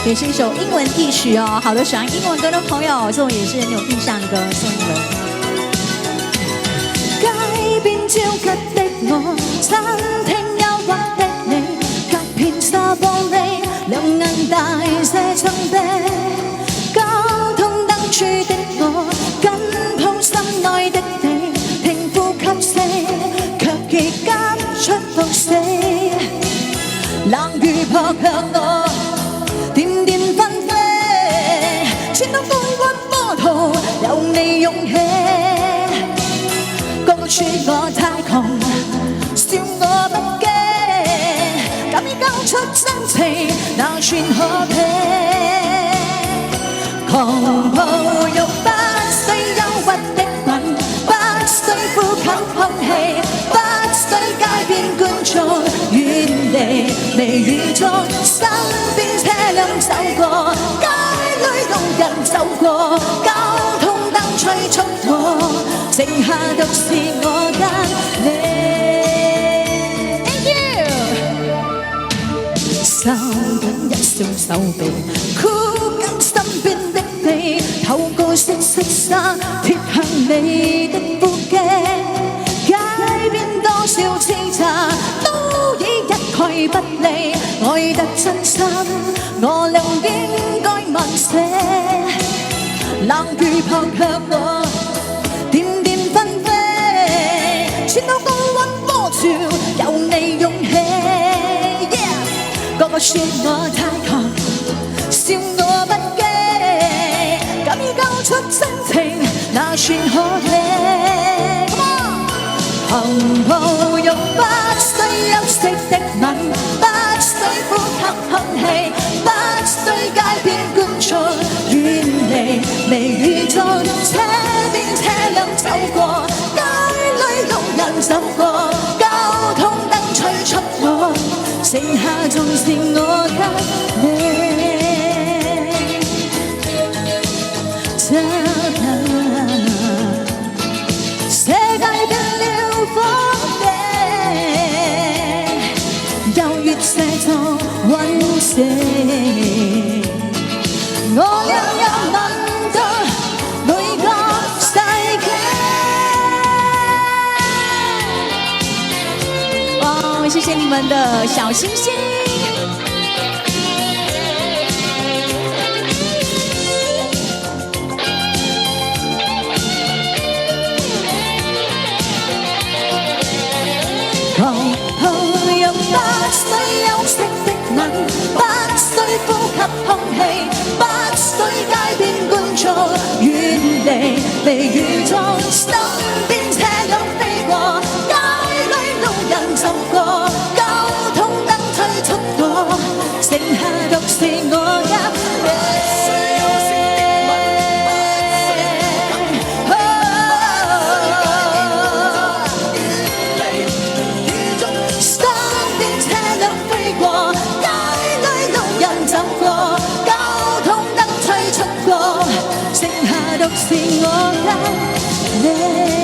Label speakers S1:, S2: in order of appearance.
S1: 也是一首英文一曲哦。好的，喜欢英文歌的朋友，这种也是很有印象的歌，送你们。
S2: 街邊焦急的我，餐廳憂鬱的你，隔片沙玻璃，兩眼大些親逼，交通燈柱的我，緊抱心愛的你，聽呼吸聲，卻已間出到死，冷雨撲向我，點點紛飛，穿到風雲波濤，有你勇氣。說我太窮，笑我不羈，敢於交出真情，那算可悲。狂暴欲不需憂鬱的吻，不需呼吸空氣，不需街邊觀眾遠離微雨中，身邊車輛走過，街裏路人走過，交通燈催促我。剩下獨是我跟你 ，Thank you。收緊一雙手臂，箍緊身邊的你，透過色紗貼向你的腹肌。街邊多少痴茶，都已一概不理。愛得真心，我倆應該慢些。冷雨撲向我。穿到高溫波潮，有你勇氣。個個說我太狂，笑我不羈，敢於交出真情，那算可喜。行步欲不需休息的吻，不需呼吸空氣，不需街邊觀眾遠離微雨中，車邊車輛走過。走過，交通燈催促我，剩下仲是我跟你。世界變了荒野，優越寫作溫馨，我倆有吻到每個世紀。
S1: 謝謝你們的小星星。
S2: 狂暴又不需休息的吻，不需呼吸空氣，不需街邊觀眾遠離微雨中，身邊車輛飛過，街裏路人走過。剩下獨是我一你。身邊車輛飛過，街裏路人走過，交通燈催促過，剩下獨是我跟你。